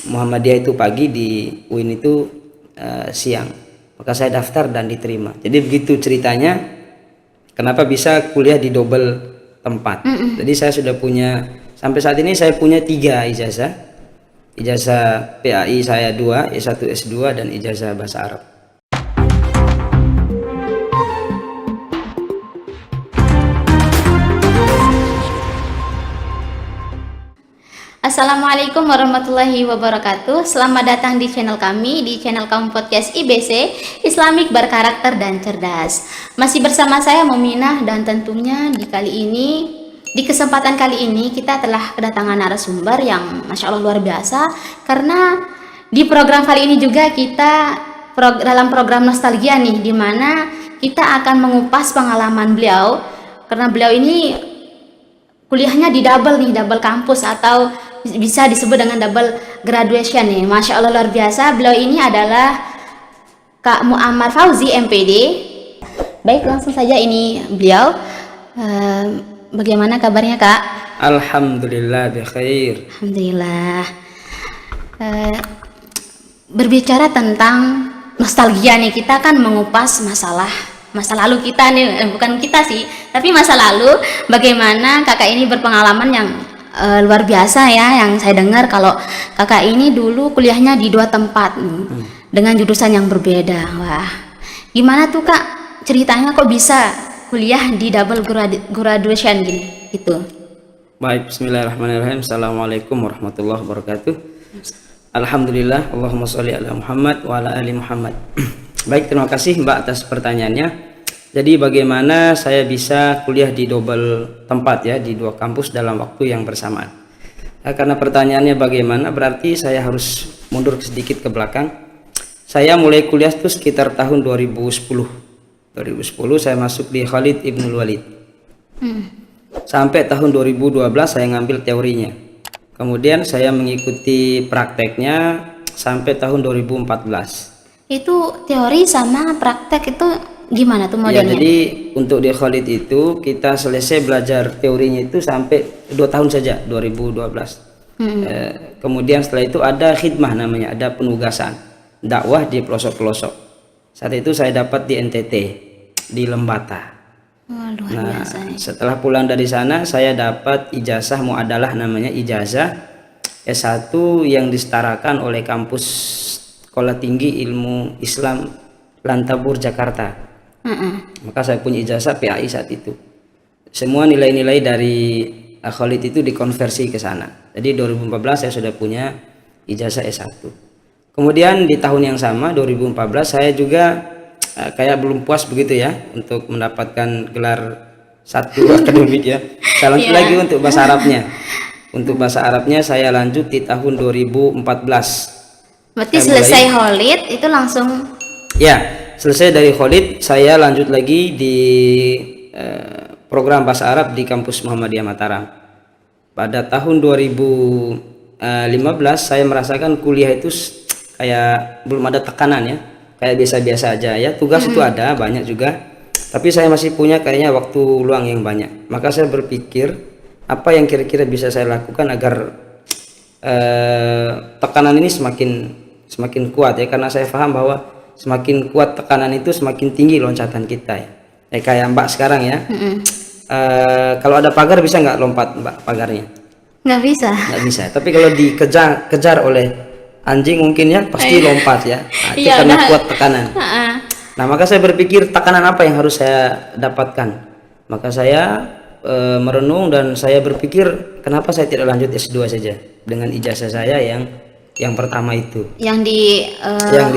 Muhammadiyah itu pagi, di UIN itu siang. Maka saya daftar dan diterima. Jadi begitu ceritanya kenapa bisa kuliah di double tempat. Jadi saya sudah punya, sampai saat ini saya punya 3 ijazah. Ijazah PAI saya 2, S1 S2 dan ijazah bahasa Arab. Assalamualaikum warahmatullahi wabarakatuh. Selamat datang di channel kami, di channel Kaum Podcast IBC, Islamic Berkarakter dan Cerdas. Masih bersama saya Muminah, dan tentunya di kesempatan kali ini kita telah kedatangan narasumber yang Masya Allah luar biasa. Karena di program kali ini juga kita dalam program nostalgia nih, dimana kita akan mengupas pengalaman beliau. Karena beliau ini kuliahnya di double kampus, atau bisa disebut dengan double graduation nih. Masya Allah luar biasa. Beliau ini adalah Kak Muammar Fauzi MPD. Baik, langsung saja ini beliau. Bagaimana kabarnya Kak? Alhamdulillah bikhair. Alhamdulillah. Berbicara tentang nostalgia nih, kita kan mengupas masa lalu kita nih, bukan kita sih, tapi masa lalu. Bagaimana kakak ini berpengalaman yang luar biasa ya, yang saya dengar kalau kakak ini dulu kuliahnya di 2 tempat dengan jurusan yang berbeda. Wah, gimana tuh Kak ceritanya kok bisa kuliah di double graduation gitu? Baik, bismillahirrahmanirrahim. Assalamualaikum warahmatullahi wabarakatuh. Alhamdulillah, Allahumma sholli ala Muhammad wa ala ali Muhammad. Baik, terima kasih Mbak atas pertanyaannya. Jadi bagaimana saya bisa kuliah di double tempat ya, di 2 kampus dalam waktu yang bersamaan. Nah, karena pertanyaannya bagaimana, berarti saya harus mundur sedikit ke belakang. Saya mulai kuliah itu sekitar tahun 2010. 2010 saya masuk di Khalid Ibnul Walid. Sampai tahun 2012 saya ngambil teorinya. Kemudian saya mengikuti prakteknya sampai tahun 2014. Itu teori sama praktek itu gimana tuh modelnya? Ya, jadi untuk di Khalid itu kita selesai belajar teorinya itu sampai 2 tahun saja, 2012. Kemudian setelah itu ada khidmah namanya, ada penugasan dakwah di pelosok-pelosok. Saat itu saya dapat di NTT, di Lembata. Wah, luar biasa nih. Setelah pulang dari sana saya dapat ijazah muadalah, namanya ijazah S1 yang disetarakan oleh kampus Sekolah Tinggi Ilmu Islam Lantabur Jakarta. Maka saya punya ijazah PAI saat itu. Semua nilai-nilai dari Khalid itu dikonversi ke sana. Jadi 2014 saya sudah punya ijazah S1. Kemudian di tahun yang sama 2014 saya juga kayak belum puas begitu ya untuk mendapatkan gelar 1 akademik ya. Saya lanjut lagi untuk bahasa Arabnya. Untuk bahasa Arabnya saya lanjut di tahun 2014. Berarti selesai Khalid itu langsung ya, selesai dari Khalid saya lanjut lagi di program bahasa Arab di kampus Muhammadiyah Mataram. Pada tahun 2015 saya merasakan kuliah itu kayak belum ada tekanan ya, kayak biasa-biasa aja ya. Tugas itu ada banyak juga, tapi saya masih punya kayaknya waktu luang yang banyak. Maka saya berpikir apa yang kira-kira bisa saya lakukan agar tekanan ini semakin kuat ya, karena saya paham bahwa semakin kuat tekanan itu semakin tinggi loncatan kita ya. Kayak Mbak sekarang ya. Kalau ada pagar bisa nggak lompat Mbak pagarnya? nggak bisa. Nggak bisa. Tapi kalau dikejar oleh anjing mungkin ya pasti lompat ya. Nah, itu karena kuat tekanan. Nah, maka saya berpikir tekanan apa yang harus saya dapatkan. Maka saya merenung dan saya berpikir kenapa saya tidak lanjut S2 saja dengan ijazah saya yang pertama itu, yang di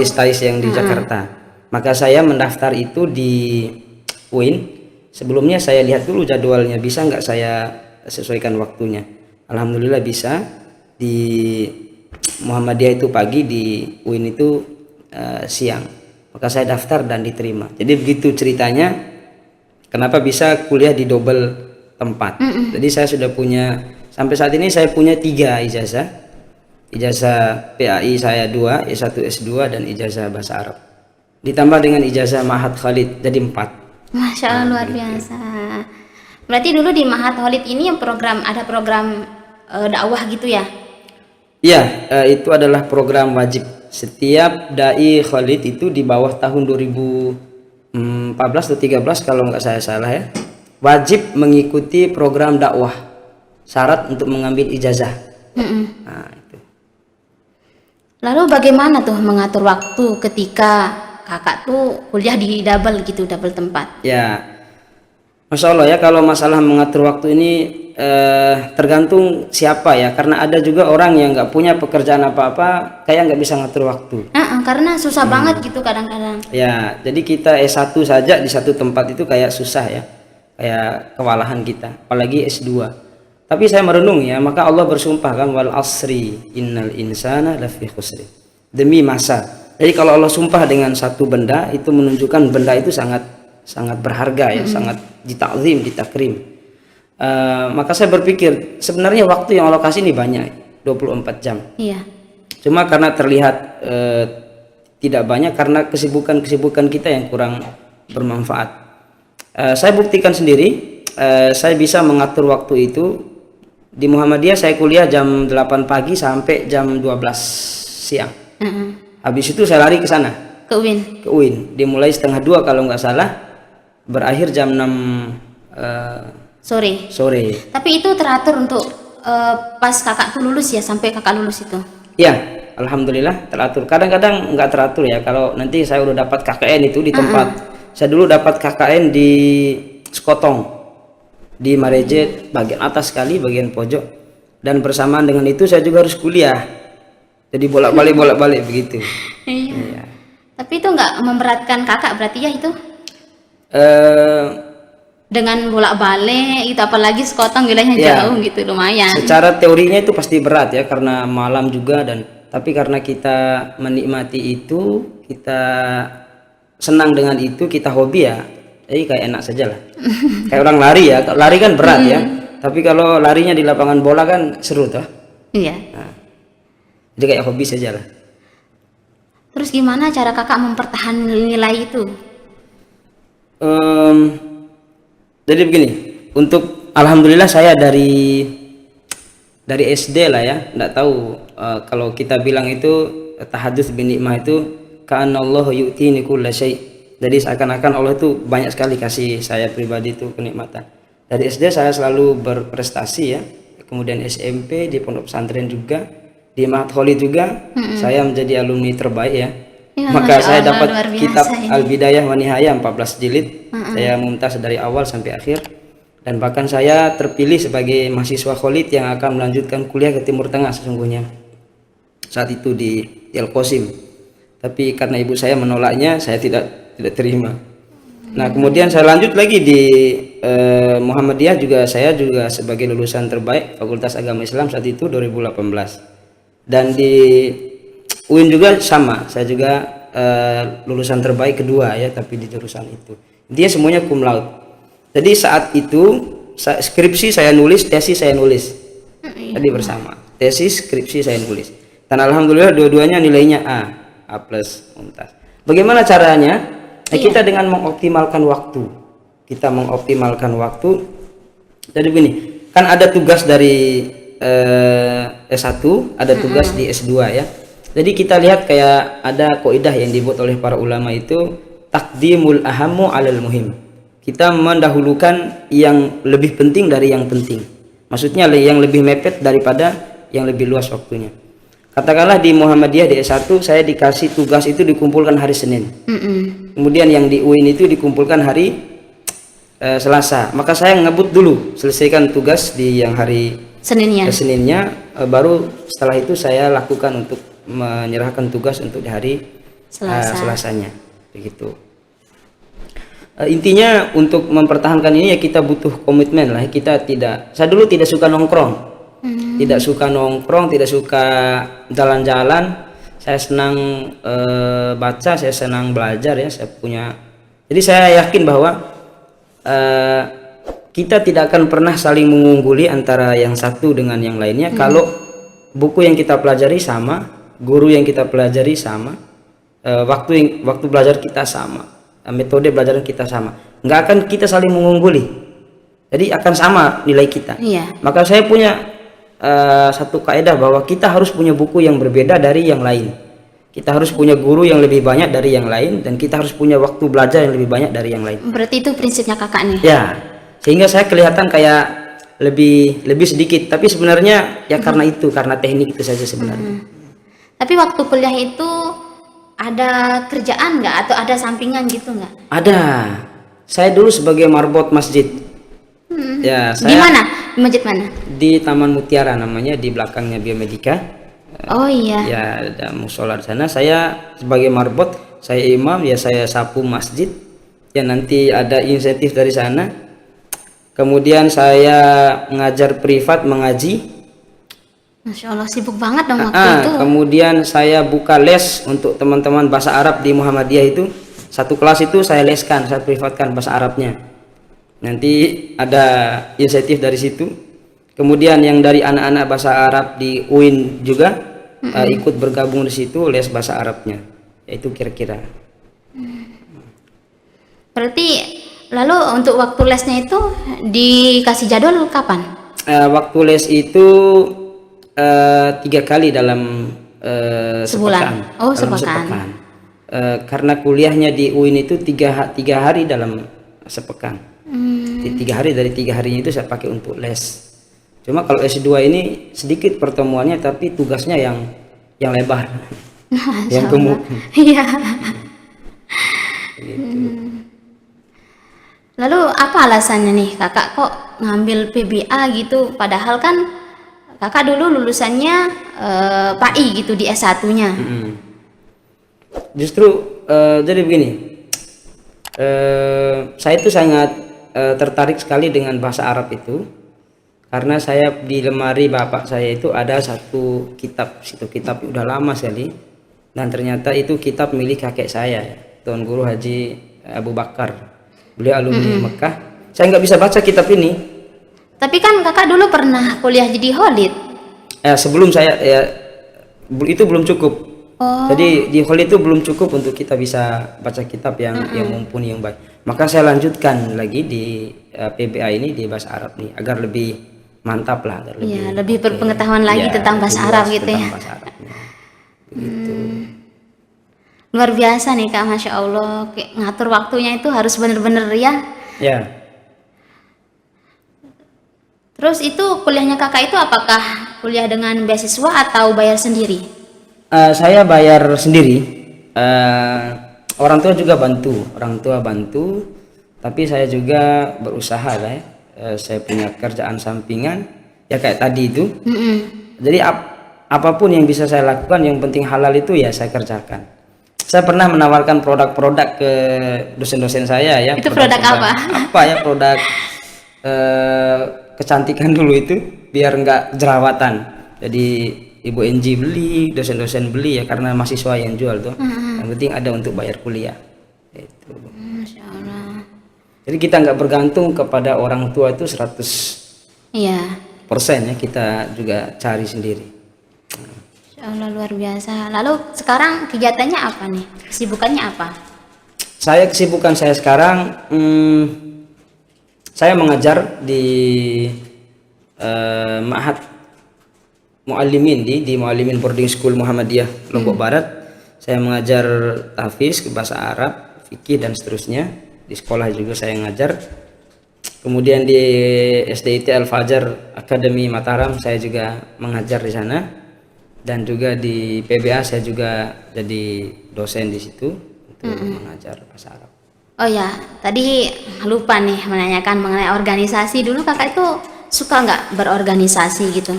STAIS yang di Jakarta. Maka saya mendaftar itu di UIN. Sebelumnya saya lihat dulu jadwalnya, bisa nggak saya sesuaikan waktunya. Alhamdulillah bisa. Di Muhammadiyah itu pagi, di UIN itu siang. Maka saya daftar dan diterima. Jadi begitu ceritanya kenapa bisa kuliah di double tempat. Jadi saya sudah punya, sampai saat ini saya punya 3 ijazah. Ijazah PAI saya 2, S1 S2 dan ijazah bahasa Arab. Ditambah dengan ijazah Ma'had Khalid, jadi 4. Masya Allah luar biasa. Berarti dulu di Ma'had Khalid ini yang ada program dakwah gitu ya? Iya, itu adalah program wajib. Setiap dai Khalid itu di bawah tahun 2014 atau 13 kalau nggak saya salah ya, wajib mengikuti program dakwah. Syarat untuk mengambil ijazah. Nah, itu. Lalu bagaimana tuh mengatur waktu ketika kakak tuh kuliah di double gitu, double tempat? Ya, Masya Allah ya, kalau masalah mengatur waktu ini tergantung siapa ya, karena ada juga orang yang nggak punya pekerjaan apa-apa kayak nggak bisa ngatur waktu. Karena susah banget gitu kadang-kadang. Ya, jadi kita S1 saja di satu tempat itu kayak susah ya, kayak kewalahan kita, apalagi S2. Tapi saya merenung ya, maka Allah bersumpah kan, wal asri innal insana lafi khusri, demi masa. Jadi kalau Allah sumpah dengan satu benda, itu menunjukkan benda itu sangat berharga ya, sangat ditakzim, ditakrim. Maka saya berpikir sebenarnya waktu yang Allah kasih ini banyak, 24 jam. Iya. Cuma karena terlihat tidak banyak karena kesibukan kita yang kurang bermanfaat. Saya buktikan sendiri, saya bisa mengatur waktu itu. Di Muhammadiyah saya kuliah jam 8 pagi sampai jam 12 siang. Habis itu saya lari ke sana. Ke UIN. Ke UIN. Dimulai setengah 2 kalau nggak salah, berakhir jam 6 sore. Tapi itu teratur untuk pas kakak tuh lulus ya, sampai kakak lulus itu? Ya, alhamdulillah teratur. Kadang-kadang nggak teratur ya. Kalau nanti saya udah dapat KKN itu di tempat. Saya dulu dapat KKN di Sekotong, di Mareje, bagian atas sekali, bagian pojok. Dan bersamaan dengan itu saya juga harus kuliah. Jadi bolak-balik begitu. Iya. Tapi itu nggak memberatkan kakak berarti ya itu? Dengan bolak-balik itu, apalagi Sekotong wilayahnya jauh gitu, lumayan. Secara teorinya itu pasti berat ya, karena malam juga, tapi karena kita menikmati itu, kita senang dengan itu, kita hobi ya, jadi kayak enak saja lah. Kayak orang lari ya, lari kan berat ya, tapi kalau larinya di lapangan bola kan seru toh. Iya. Nah, jadi kayak hobi saja lah. Terus gimana cara kakak mempertahankan nilai itu? Jadi begini, untuk alhamdulillah saya dari SD lah ya, nggak tahu kalau kita bilang itu tahadduts bin nikmah itu ka'annallahu yu'tini kulla syai'. Jadi seakan-akan Allah itu banyak sekali kasih saya pribadi itu kenikmatan. Dari SD saya selalu berprestasi ya, kemudian SMP di pondok pesantren juga, di Ma'had Khalid juga, saya menjadi alumni terbaik ya. Maka saya dapat kitab Al-Bidayah wa Nihayah 14 jilid. Saya mumtaz dari awal sampai akhir, dan bahkan saya terpilih sebagai mahasiswa Khalid yang akan melanjutkan kuliah ke Timur Tengah sesungguhnya saat itu di Al-Qasim. Tapi karena ibu saya menolaknya, saya tidak terima. Nah, kemudian saya lanjut lagi di Muhammadiyah juga, saya juga sebagai lulusan terbaik Fakultas Agama Islam saat itu 2018. Dan di UIN juga sama, saya juga lulusan terbaik kedua ya, tapi di jurusan itu. Dia semuanya cum laude. Jadi saat itu skripsi saya nulis, tesis saya nulis. Tadi bersama. Tesis, skripsi saya nulis. Dan alhamdulillah dua-duanya nilainya A plus mumtaz. Bagaimana caranya? Kita dengan mengoptimalkan waktu. Kita mengoptimalkan waktu. Jadi begini, kan ada tugas dari S1, ada tugas di S2 ya. Jadi kita lihat kayak ada kaidah yang dibuat oleh para ulama itu taqdimul ahammu 'alal muhim. Kita mendahulukan yang lebih penting dari yang penting. Maksudnya yang lebih mepet daripada yang lebih luas waktunya. Katakanlah di Muhammadiyah di S1 saya dikasih tugas itu dikumpulkan hari Senin. Kemudian yang di UIN itu dikumpulkan hari Selasa. Maka saya ngebut dulu selesaikan tugas di yang hari Seninnya, baru setelah itu saya lakukan untuk menyerahkan tugas untuk di hari Selasanya. Begitu. Intinya untuk mempertahankan ini ya kita butuh komitmen lah. Saya dulu tidak suka nongkrong. Tidak suka nongkrong, tidak suka jalan-jalan. Saya senang baca, saya senang belajar ya. Jadi saya yakin bahwa kita tidak akan pernah saling mengungguli antara yang satu dengan yang lainnya kalau buku yang kita pelajari sama, guru yang kita pelajari sama, waktu belajar kita sama, metode belajar kita sama. Nggak akan kita saling mengungguli. Jadi akan sama nilai kita. Maka saya punya satu kaidah bahwa kita harus punya buku yang berbeda dari yang lain. Kita harus punya guru yang lebih banyak dari yang lain, dan kita harus punya waktu belajar yang lebih banyak dari yang lain. Berarti itu prinsipnya kakak nih. Ya, sehingga saya kelihatan kayak lebih sedikit, tapi sebenarnya ya karena teknik itu saja sebenarnya. Tapi waktu kuliah itu ada kerjaan nggak atau ada sampingan gitu nggak? Ada. Saya dulu sebagai marbot masjid. Ya, Di mana? Di masjid mana? di Taman Mutiara namanya, di belakangnya Biomedika. Oh iya. Ya, ada musola di sana. Saya sebagai marbot, saya imam, ya saya sapu masjid. Ya, nanti ada insentif dari sana. Kemudian saya mengajar privat, mengaji. Masya Allah, sibuk banget dong waktu itu. Kemudian saya buka les untuk teman-teman bahasa Arab di Muhammadiyah itu. Satu kelas itu saya leskan, saya privatkan bahasa Arabnya. Nanti ada insentif dari situ. Kemudian yang dari anak-anak bahasa Arab di UIN juga ikut bergabung di situ les bahasa Arabnya. Itu kira-kira. Berarti lalu untuk waktu lesnya itu dikasih jadwal kapan? Waktu les itu 3 kali dalam Sebulan. sepekan. Oh, Dalam sepekan. Karena kuliahnya di UIN itu tiga hari dalam sepekan. Di 3 hari, dari 3 harinya itu saya pakai untuk les. Cuma kalau S2 ini sedikit pertemuannya, tapi tugasnya yang lebar, yang gemuk. Iya. Lalu apa alasannya nih kakak kok ngambil PBA gitu? Padahal kan kakak dulu lulusannya PAI gitu di S1-nya. Justru jadi begini, saya itu sangat tertarik sekali dengan bahasa Arab itu, karena saya di lemari bapak saya itu ada satu kitab, situ kitab udah lama sekali, dan ternyata itu kitab milik kakek saya, Tuan Guru Haji Abu Bakar. Beliau alumni Mekah. Saya nggak bisa baca kitab ini. Tapi kan kakak dulu pernah kuliah jadi Khalid. Sebelum saya itu belum cukup. Jadi di Khalid itu belum cukup untuk kita bisa baca kitab yang mumpuni, yang baik. Maka saya lanjutkan lagi di PBA ini, di bahasa Arab nih, agar lebih mantap lah, agar lebih berpengetahuan lagi tentang bahasa Arab gitu ya. Bahasa Arabnya. Begitu. Luar biasa nih kak, masya Allah. Kayak ngatur waktunya itu harus bener-bener ya. Ya. Terus itu kuliahnya kakak itu apakah kuliah dengan beasiswa atau bayar sendiri? Saya bayar sendiri. Orang tua juga bantu, tapi saya juga berusaha lah ya. Saya punya kerjaan sampingan ya kayak tadi itu. Jadi apapun yang bisa saya lakukan, yang penting halal itu ya saya kerjakan. Saya pernah menawarkan produk-produk ke dosen-dosen saya ya. Itu produk apa? Apa ya, produk kecantikan dulu itu, biar nggak jerawatan. Jadi Ibu NG beli, dosen-dosen beli ya, karena mahasiswa yang jual tuh. Yang penting ada untuk bayar kuliah. Itu. Masya Allah. Jadi kita nggak bergantung kepada orang tua itu 100%. Iya. Ya, kita juga cari sendiri. Masya Allah, luar biasa. Lalu sekarang kegiatannya apa nih? Kesibukannya apa? Kesibukan saya sekarang, saya mengajar di Ma'had Muallimin di Muallimin Boarding School Muhammadiyah Lombok Barat. Saya mengajar tahfiz, bahasa Arab, fikih dan seterusnya. Di sekolah juga saya ngajar. Kemudian di SDIT Al Fajar Academy Mataram saya juga mengajar di sana. Dan juga di PBA saya juga jadi dosen di situ untuk mengajar bahasa Arab. Oh ya, tadi lupa nih menanyakan mengenai organisasi. Dulu kakak itu suka nggak berorganisasi gitu?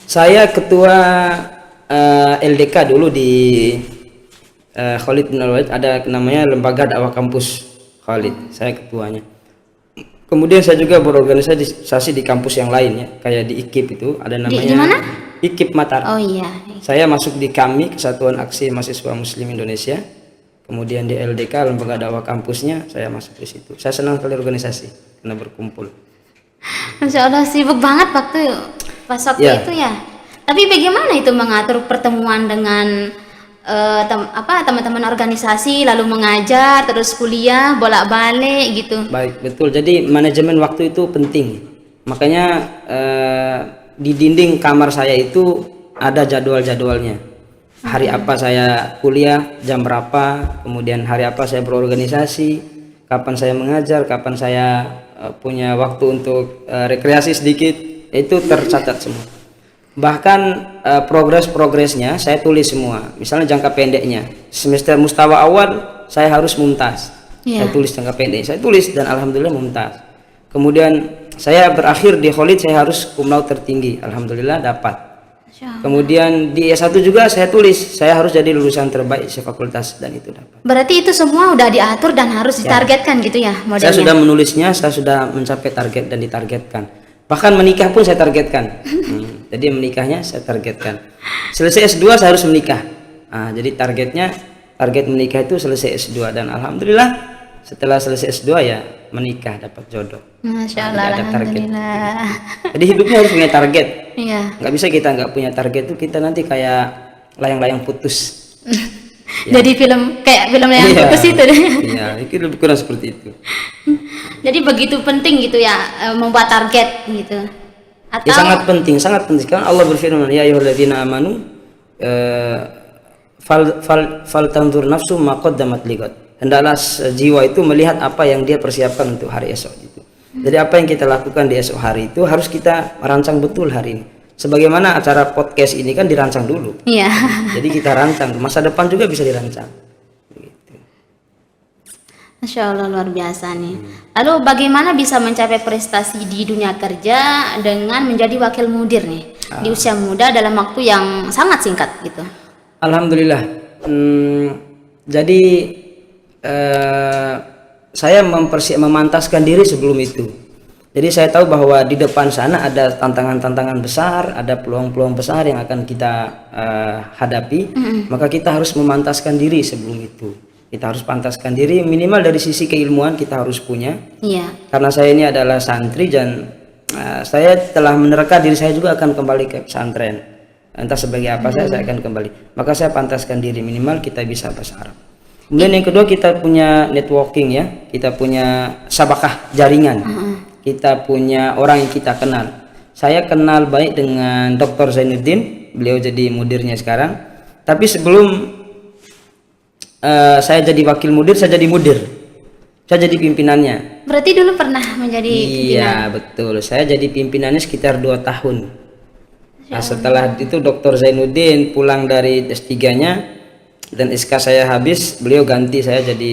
Saya ketua LDK dulu di Khalid bin Al-Walid, ada namanya Lembaga Dakwah Kampus Khalid. Saya ketuanya. Kemudian saya juga berorganisasi di kampus yang lain ya, kayak di IKIP itu ada namanya. Di mana? IKIP Mataram. Oh iya. Saya masuk di KAMI, Kesatuan Aksi Mahasiswa Muslim Indonesia. Kemudian di LDK, Lembaga Dakwah Kampusnya, saya masuk di situ. Saya senang sekali organisasi karena berkumpul. Masya Allah, sibuk banget waktu pas waktu itu ya. Tapi bagaimana itu mengatur pertemuan dengan teman-teman organisasi, lalu mengajar, terus kuliah, bolak-balik gitu? Baik, betul. Jadi manajemen waktu itu penting. Makanya di dinding kamar saya itu ada jadwal-jadwalnya. Hari apa saya kuliah, jam berapa, kemudian hari apa saya berorganisasi, kapan saya mengajar, kapan saya punya waktu untuk rekreasi sedikit, itu tercatat semua. Bahkan progresnya saya tulis semua. Misalnya jangka pendeknya, semester mustawa awal saya harus mumtaz. Saya tulis jangka pendek, saya tulis dan alhamdulillah mumtaz. Kemudian saya berakhir di Khalid, saya harus cum laude tertinggi, alhamdulillah dapat. Kemudian di S1 juga saya tulis saya harus jadi lulusan terbaik sefakultas dan itu dapat. Berarti itu semua udah diatur dan harus ditargetkan gitu ya modelnya. Saya sudah menulisnya, saya sudah mencapai target dan ditargetkan. Bahkan menikah pun saya targetkan. Jadi menikahnya saya targetkan. Selesai S2 saya harus menikah. Jadi target menikah itu selesai S2 dan alhamdulillah setelah selesai S2 ya menikah, dapat jodoh. Masya Allah, alhamdulillah. Jadi hidupnya harus punya target. Iya. Nggak bisa kita nggak punya target tuh kita nanti kayak layang-layang putus. Jadi kayak film layang putus itu deh. Iya, itu lebih kurang seperti itu. Jadi begitu penting gitu ya membuat target gitu. Atau Ya sangat penting, sangat penting. Karena Allah berfirman, ya ayyuhalladzina amanu fal tanzur nafsu ma qaddamat ligat. Hendaklah jiwa itu melihat apa yang dia persiapkan untuk hari esok itu. Jadi apa yang kita lakukan di esok hari itu harus kita rancang betul hari ini. Sebagaimana acara podcast ini kan dirancang dulu. Iya. Jadi kita rancang, masa depan juga bisa dirancang. Gitu. Masya Allah, luar biasa nih. Lalu bagaimana bisa mencapai prestasi di dunia kerja dengan menjadi wakil mudir nih di usia muda dalam waktu yang sangat singkat gitu? Alhamdulillah. Jadi saya memantaskan diri sebelum itu. Jadi saya tahu bahwa di depan sana ada tantangan-tantangan besar, ada peluang-peluang besar yang akan kita hadapi. Maka kita harus memantaskan diri sebelum itu. Kita harus pantaskan diri minimal dari sisi keilmuan kita harus punya. Iya. Karena saya ini adalah santri dan saya telah menerka diri saya juga akan kembali ke pesantren. Entah sebagai apa saya akan kembali. Maka saya pantaskan diri minimal kita bisa bahasa Arab. Kemudian yang kedua kita punya networking ya, kita punya sabakah jaringan, kita punya orang yang kita kenal. Saya kenal baik dengan Dr. Zainuddin, beliau jadi mudirnya sekarang. Tapi sebelum saya jadi wakil mudir, saya jadi mudir, saya jadi pimpinannya. Berarti dulu pernah menjadi pimpinan? Iya betul, saya jadi pimpinannya sekitar 2 tahun. Nah, setelah itu Dr. Zainuddin pulang dari S3-nya dan SK saya habis, beliau ganti saya jadi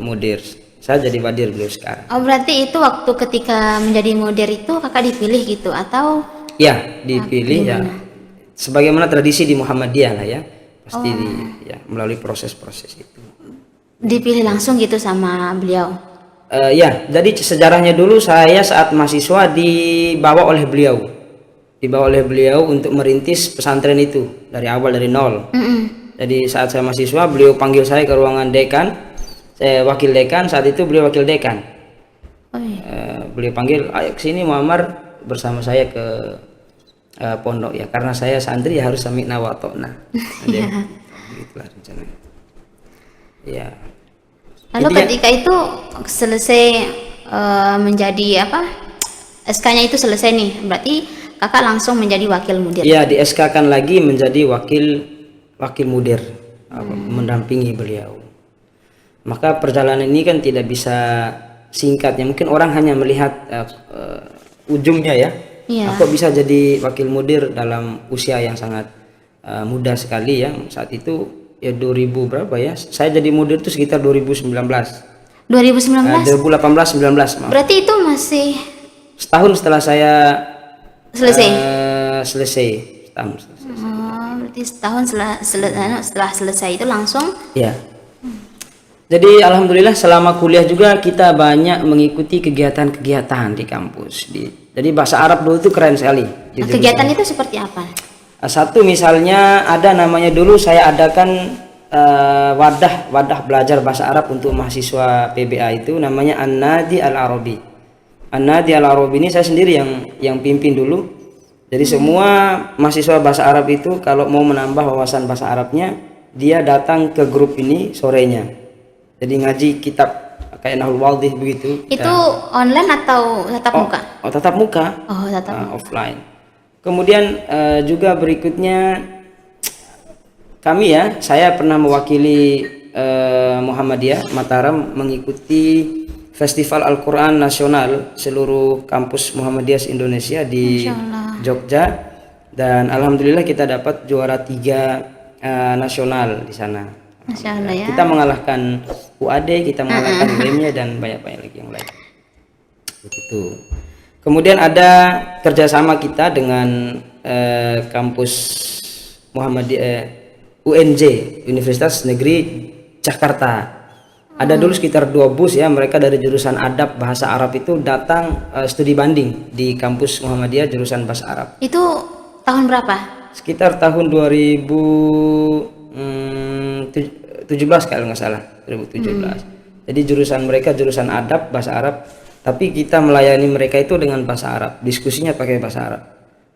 mudir. Saya jadi wadir beliau sekarang. Oh berarti itu waktu ketika menjadi mudir itu kakak dipilih gitu atau? Ya dipilih ya. Sebagaimana tradisi di Muhammadiyah lah ya, pasti ya melalui proses-proses itu. Dipilih langsung gitu sama beliau? Ya, jadi sejarahnya dulu saya saat mahasiswa dibawa oleh beliau untuk merintis pesantren itu dari awal dari nol. Jadi saat saya mahasiswa beliau panggil saya ke ruangan dekan, saya wakil dekan, saat itu beliau wakil dekan. Beliau panggil, ayo kesini Muammar bersama saya ke pondok ya, karena saya santri ya harus sami'na wa ta'na. Begitulah rencananya. Ya. Lalu jadi ketika itu selesai menjadi apa? SK-nya itu selesai nih, berarti kakak langsung menjadi wakil mudir. Ya, di SK-kan lagi menjadi wakil mudir, mendampingi beliau. Maka perjalanan ini kan tidak bisa singkatnya. Mungkin orang hanya melihat ujungnya ya. Aku bisa jadi wakil mudir dalam usia yang sangat muda sekali ya. Saat itu ya 2000 berapa ya? Saya jadi mudir itu sekitar 2019. 2019? 2018 19. Maaf. Berarti itu masih setahun setelah saya selesai. Setahun. Berarti setahun setelah selesai itu langsung? Ya. Jadi alhamdulillah selama kuliah juga kita banyak mengikuti kegiatan-kegiatan di kampus. Jadi bahasa Arab dulu itu keren sekali. Kegiatan itu seperti apa? Satu misalnya ada namanya dulu saya adakan wadah belajar bahasa Arab untuk mahasiswa PBA itu namanya An-Nadi Al-Arabi. An-Nadi Al-Arabi ini saya sendiri yang pimpin dulu. Jadi semua mahasiswa bahasa Arab itu kalau mau menambah wawasan bahasa Arabnya, dia datang ke grup ini sorenya. Jadi ngaji kitab kayak Nahul Wadih begitu. Itu online atau tatap muka? Oh, tatap muka. Oh, tatap muka. Offline. Kemudian juga berikutnya kami ya, saya pernah mewakili Muhammadiyah Mataram mengikuti Festival Al-Quran Nasional seluruh kampus Muhammadiyah Indonesia di Jogja, dan alhamdulillah kita dapat juara 3 nasional di sana. Masya Allah ya. Kita mengalahkan UAD, kita mengalahkan UM-nya dan banyak-banyak lagi yang lain. Begitu. Kemudian ada kerjasama kita dengan kampus Muhammadiyah UNJ, Universitas Negeri Jakarta. Ada dulu sekitar 2 bus ya, mereka dari jurusan adab bahasa Arab itu datang studi banding di kampus Muhammadiyah jurusan bahasa Arab. Itu tahun berapa? Sekitar tahun 2017 kalau nggak salah, 2017. Jadi jurusan mereka jurusan adab bahasa Arab, tapi kita melayani mereka itu dengan bahasa Arab, diskusinya pakai bahasa Arab.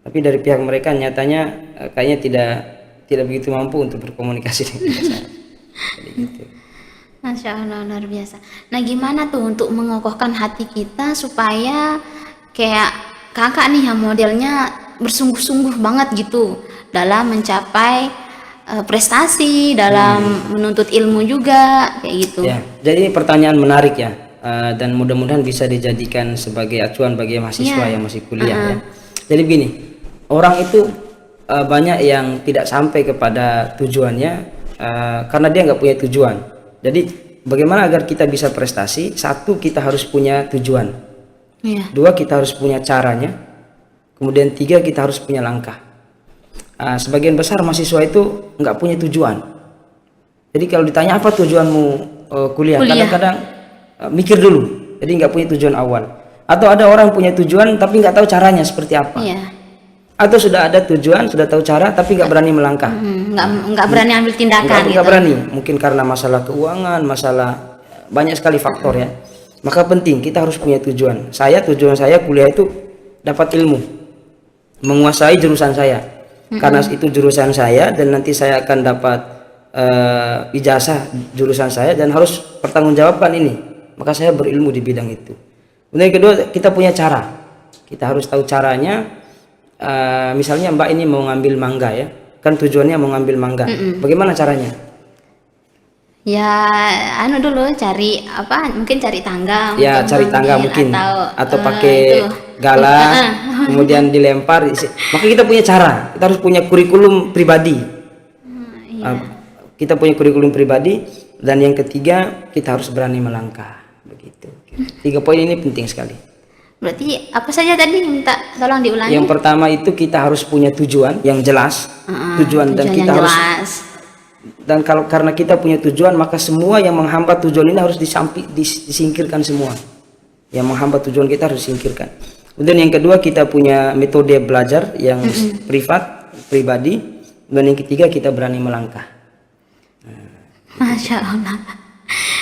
Tapi dari pihak mereka nyatanya kayaknya tidak begitu mampu untuk berkomunikasi dengan bahasa Arab. Jadi gitu. Masya Allah, luar biasa. Nah, gimana tuh untuk mengokohkan hati kita supaya kayak kakak nih yang modelnya bersungguh-sungguh banget gitu dalam mencapai prestasi, dalam menuntut ilmu juga kayak gitu. Ya, jadi ini pertanyaan menarik ya, dan mudah-mudahan bisa dijadikan sebagai acuan bagi mahasiswa yang masih kuliah ya. Jadi begini, orang itu banyak yang tidak sampai kepada tujuannya karena dia nggak punya tujuan. Jadi bagaimana agar kita bisa prestasi? 1, kita harus punya tujuan. 2, kita harus punya caranya. Kemudian 3, kita harus punya langkah. Sebagian besar mahasiswa itu nggak punya tujuan. Jadi kalau ditanya apa tujuanmu kuliah, kadang-kadang mikir dulu. Jadi nggak punya tujuan awal. Atau ada orang punya tujuan tapi nggak tahu caranya seperti apa. Atau sudah ada tujuan, sudah tahu cara, tapi nggak berani melangkah. Nggak berani ambil tindakan. Nggak berani, mungkin karena masalah keuangan, masalah banyak sekali faktor ya. Maka penting kita harus punya tujuan. Tujuan saya kuliah itu dapat ilmu, menguasai jurusan saya. Karena itu jurusan saya dan nanti saya akan dapat ijazah jurusan saya dan harus pertanggungjawabkan ini. Maka saya berilmu di bidang itu. Kemudian yang kedua, kita punya cara. Kita harus tahu caranya. Misalnya Mbak ini mau ngambil mangga ya, kan tujuannya mau ngambil mangga. Bagaimana caranya? Ya, dulu cari apa? Mungkin cari tangga. Ya, cari tangga mungkin. Atau pakai galah, kemudian dilempar. Maka kita punya cara. Kita harus punya kurikulum pribadi. Kita punya kurikulum pribadi. Dan yang ketiga, kita harus berani melangkah. Begitu. 3 poin ini penting sekali. Berarti apa saja tadi, minta tolong diulangi? Yang pertama itu kita harus punya tujuan yang jelas, tujuan dan kita harus jelas. Dan karena kita punya tujuan, maka semua yang menghambat tujuan ini harus disingkirkan semua. Yang menghambat tujuan kita harus disingkirkan. Kemudian yang kedua, kita punya metode belajar yang pribadi, dan yang ketiga kita berani melangkah. Masya Allah.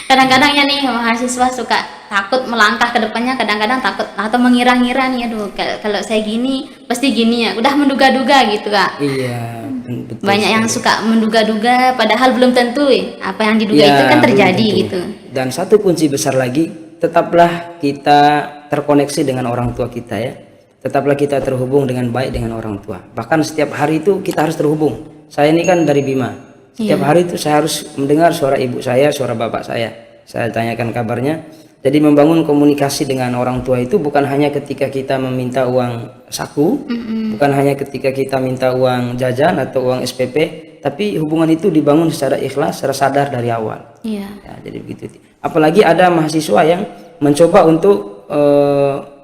Kadang-kadang ya nih mahasiswa suka takut melangkah ke depannya, kadang-kadang takut atau mengira-ngira nih, aduh kalau saya gini pasti gini ya, udah menduga-duga gitu Kak. Iya, betul. Banyak yang suka menduga-duga padahal belum tentu apa yang diduga itu kan terjadi gitu. Dan satu kunci besar lagi, tetaplah kita terkoneksi dengan orang tua kita ya. Tetaplah kita terhubung dengan baik dengan orang tua. Bahkan setiap hari itu kita harus terhubung. Saya ini kan dari Bima. Setiap hari itu saya harus mendengar suara ibu saya, suara bapak saya. Saya tanyakan kabarnya. Jadi membangun komunikasi dengan orang tua itu bukan hanya ketika kita meminta uang saku, bukan hanya ketika kita minta uang jajan atau uang SPP, tapi hubungan itu dibangun secara ikhlas, secara sadar dari awal. Ya, jadi begitu. Apalagi ada mahasiswa yang mencoba untuk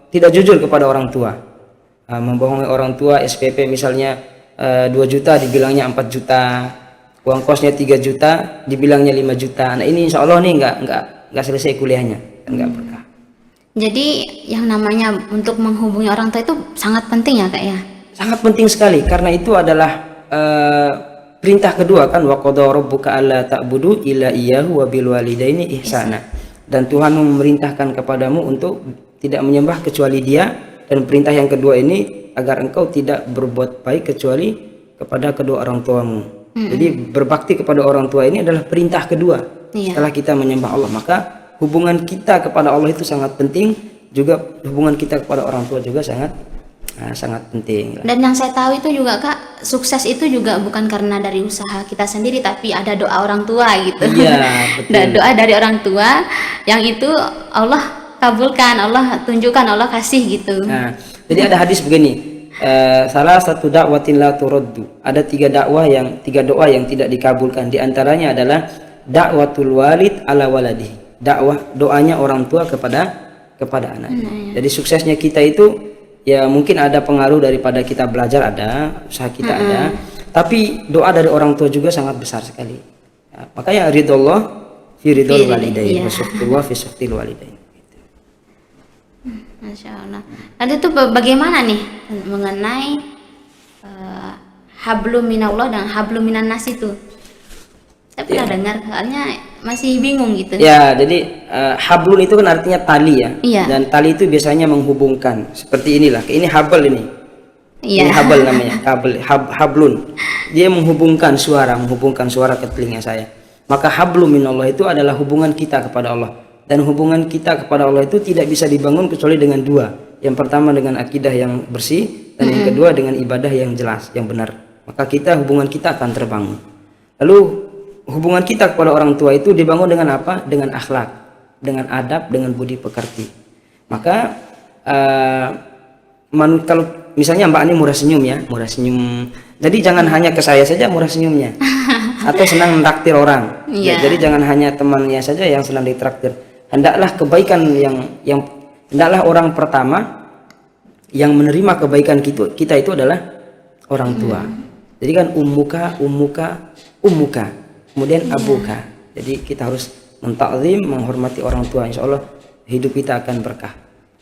tidak jujur kepada orang tua, membohongi orang tua. SPP misalnya 2 juta dibilangnya 4 juta. Uang kosnya 3 juta, dibilangnya 5 juta. Nah ini insya Allah nih nggak selesai kuliahnya, nggak berkah. Jadi yang namanya untuk menghubungi orang tua itu sangat penting ya Kak ya? Sangat penting sekali, karena itu adalah perintah kedua kan, wa qadha rabbuka alla ta'budu illa iyyahu wa bil walidaini ihsana. Dan Tuhan memerintahkan kepadamu untuk tidak menyembah kecuali Dia, dan perintah yang kedua ini agar engkau tidak berbuat baik kecuali kepada kedua orang tuamu. Jadi berbakti kepada orang tua ini adalah perintah kedua setelah kita menyembah Allah. Maka hubungan kita kepada Allah itu sangat penting, juga hubungan kita kepada orang tua juga sangat sangat penting lah. Dan yang saya tahu itu juga Kak, sukses itu juga bukan karena dari usaha kita sendiri, tapi ada doa orang tua gitu. Iya, betul. Dan doa dari orang tua yang itu Allah kabulkan, Allah tunjukkan, Allah kasih gitu. Nah, jadi ada hadis begini, salah satu dakwatin la turaddu, ada tiga doa yang tidak dikabulkan. Di antaranya adalah dakwatul walid ala waladi, doanya orang tua kepada anaknya. Jadi suksesnya kita itu ya mungkin ada pengaruh daripada kita belajar, ada usaha kita ada, tapi doa dari orang tua juga sangat besar sekali. Ya, makanya ridhollah fi ridhol walidain, wa suhtullah fi suhtil walidain. Masya Allah. Nanti itu bagaimana nih mengenai hablum minallah dan hablum minan nas itu? Saya pernah dengar, soalnya masih bingung gitu. Ya, jadi hablun itu kan artinya tali ya. Iya. Dan tali itu biasanya menghubungkan. Seperti inilah. Ini habl ini. Iya. Ini habl namanya. Hablun. Dia menghubungkan suara ke telinga saya. Maka hablum minallah itu adalah hubungan kita kepada Allah. Dan hubungan kita kepada Allah itu tidak bisa dibangun kecuali dengan dua. Yang pertama dengan akidah yang bersih, dan yang kedua dengan ibadah yang jelas, yang benar. Maka hubungan kita akan terbangun. Lalu hubungan kita kepada orang tua itu dibangun dengan apa? Dengan akhlak, dengan adab, dengan budi pekerti. Maka kalau misalnya Mbak ini murah senyum ya, murah senyum. Jadi jangan hanya ke saya saja murah senyumnya, atau senang menraktir orang. Ya, jadi jangan hanya temannya saja yang senang ditraktir. Hendaklah kebaikan yang hendaklah orang pertama yang menerima kebaikan kita itu adalah orang tua. Jadi kan ummuka, kemudian abuka. Jadi kita harus mentakzim, menghormati orang tua. Insya Allah hidup kita akan berkah.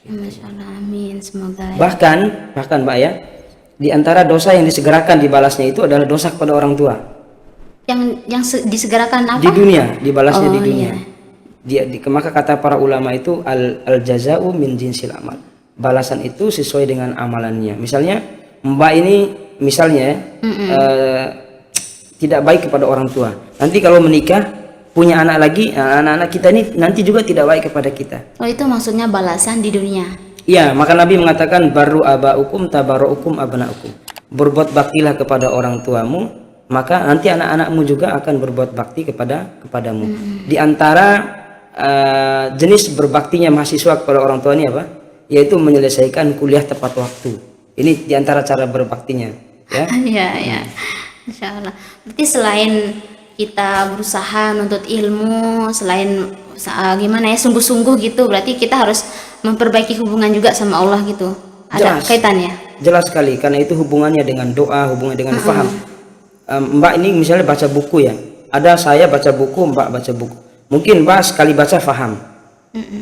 Masya Allah, amin. Semoga. Bahkan Mbak ya, di antara dosa yang disegerakan dibalasnya itu adalah dosa kepada orang tua. Yang disegerakan apa? Di dunia, dibalasnya di dunia. Maka kata para ulama itu al jazau min jinsil amal. Balasan itu sesuai dengan amalannya. Misalnya Mbak ini tidak baik kepada orang tua. Nanti kalau menikah punya anak lagi, anak-anak kita ini nanti juga tidak baik kepada kita. Oh, itu maksudnya balasan di dunia. Iya, maka Nabi mengatakan baru abaukum tabarukum abnaukum. Berbuat baktilah kepada orang tuamu, maka nanti anak-anakmu juga akan berbuat bakti kepadamu. Di antara jenis berbaktinya mahasiswa kepada orang tua ini apa? Yaitu menyelesaikan kuliah tepat waktu. Ini di antara cara berbaktinya, ya. Iya. Insya Allah. Berarti selain kita berusaha menuntut ilmu, selain gimana ya, sungguh-sungguh gitu, berarti kita harus memperbaiki hubungan juga sama Allah gitu. Ada kaitannya? Jelas sekali, karena itu hubungannya dengan doa, hubungannya dengan faham. Mbak ini misalnya baca buku ya, ada saya baca buku, Mbak baca buku. Mungkin Mbak sekali baca faham,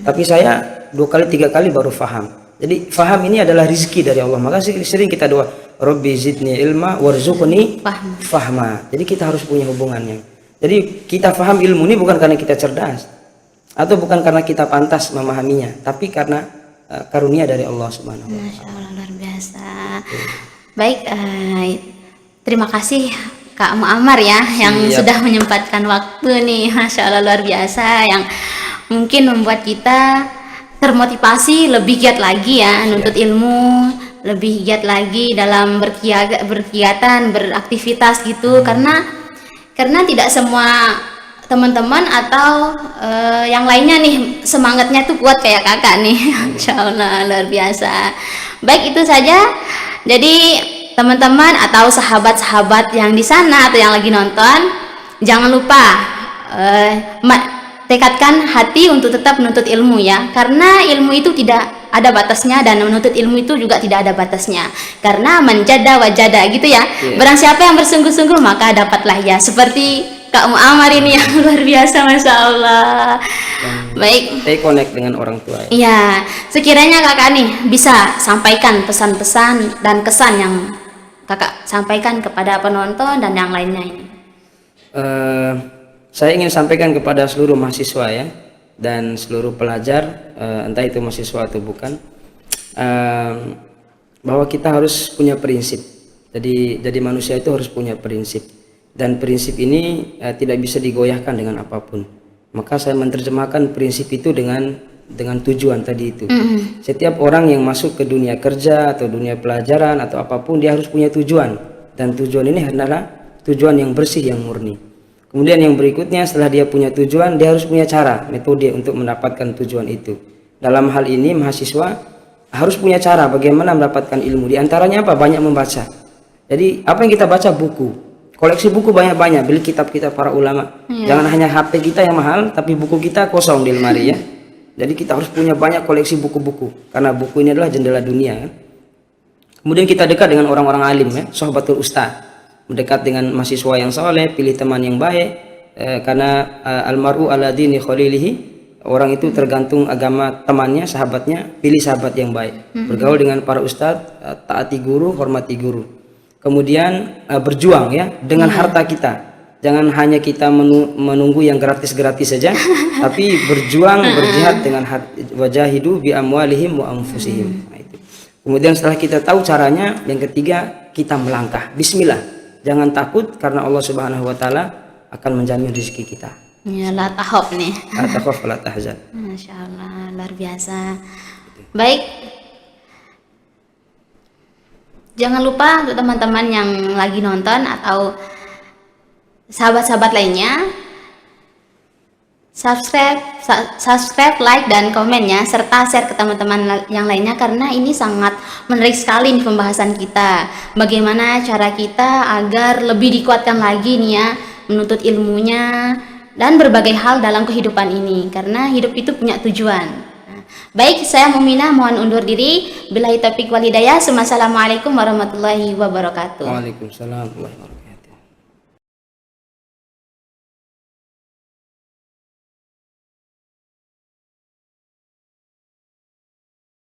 tapi saya 2 kali 3 kali baru faham. Jadi faham ini adalah rizki dari Allah. Maka sering kita doa, Rabbi zidni ilma warzuqni fahma. Jadi kita harus punya hubungannya. Jadi kita faham ilmu ini bukan karena kita cerdas, atau bukan karena kita pantas memahaminya, tapi karena karunia dari Allah Subhanahu wa Ta'ala. Masya Allah, luar biasa. Baik, terima kasih Kak Muammar ya, yang sudah menyempatkan waktu nih. Masya Allah, luar biasa, yang mungkin membuat kita termotivasi lebih giat lagi ya, nuntut ilmu, lebih giat lagi dalam berkegiatan, beraktivitas gitu. Karena tidak semua teman-teman atau yang lainnya nih semangatnya tuh kuat kayak kakak nih. Insya Allah, luar biasa. Baik, itu saja. Jadi teman-teman atau sahabat-sahabat yang di sana atau yang lagi nonton, jangan lupa tekadkan hati untuk tetap menuntut ilmu ya, karena ilmu itu tidak ada batasnya, dan menuntut ilmu itu juga tidak ada batasnya, karena menjada wajada gitu ya. Barang siapa yang bersungguh-sungguh maka dapatlah ya, seperti Kak Muammar ini yang luar biasa, Masya Allah. Baik, Stay connect dengan orang tua ya. Iya, sekiranya kakak nih bisa sampaikan pesan-pesan dan kesan yang kakak sampaikan kepada penonton dan yang lainnya ini. Saya ingin sampaikan kepada seluruh mahasiswa ya, dan seluruh pelajar, entah itu mahasiswa atau bukan, bahwa kita harus punya prinsip. Jadi manusia itu harus punya prinsip, dan prinsip ini tidak bisa digoyahkan dengan apapun. Maka saya menerjemahkan prinsip itu dengan dengan tujuan tadi itu. Setiap orang yang masuk ke dunia kerja atau dunia pelajaran atau apapun, dia harus punya tujuan, dan tujuan ini adalah tujuan yang bersih, yang murni. Kemudian yang berikutnya, setelah dia punya tujuan, dia harus punya cara, metode untuk mendapatkan tujuan itu. Dalam hal ini mahasiswa harus punya cara bagaimana mendapatkan ilmu. Di antaranya apa? Banyak membaca. Jadi apa yang kita baca? Buku. Koleksi buku banyak-banyak, beli kitab-kitab para ulama. Jangan hanya HP kita yang mahal, tapi buku kita kosong di lemari ya. Jadi kita harus punya banyak koleksi buku-buku, karena buku ini adalah jendela dunia kan. Kemudian kita dekat dengan orang-orang alim ya, sohbatul ustaz. Mendekat dengan mahasiswa yang soleh, pilih teman yang baik, karena almaru ala dini khalilihi, orang itu tergantung agama temannya, sahabatnya, pilih sahabat yang baik. Bergaul dengan para ustaz, taati guru, hormati guru. Kemudian berjuang ya dengan harta kita. Jangan hanya kita menunggu yang gratis-gratis saja, tapi berjuang, berjihad dengan wajahidu bi amwalihim wa anfusihim. Nah, itu. Kemudian setelah kita tahu caranya, yang ketiga kita melangkah. Bismillah. Jangan takut, karena Allah Subhanahu wa taala akan menjamin rezeki kita. Ya, la tahaf nih. La takhaf wa la tahzan. Masya Allah, luar biasa. Baik. Jangan lupa untuk teman-teman yang lagi nonton atau sahabat-sahabat lainnya, subscribe, like dan komennya, serta share ke teman-teman yang lainnya, karena ini sangat menarik sekali nih pembahasan kita. Bagaimana cara kita agar lebih dikuatkan lagi nih ya, menuntut ilmunya dan berbagai hal dalam kehidupan ini, karena hidup itu punya tujuan. Baik, saya Muminah mohon undur diri. Billahi taufiq wal hidayah. Wassalamualaikum warahmatullahi wabarakatuh. Waalaikumsalam warahmatullahi wabarakatuh.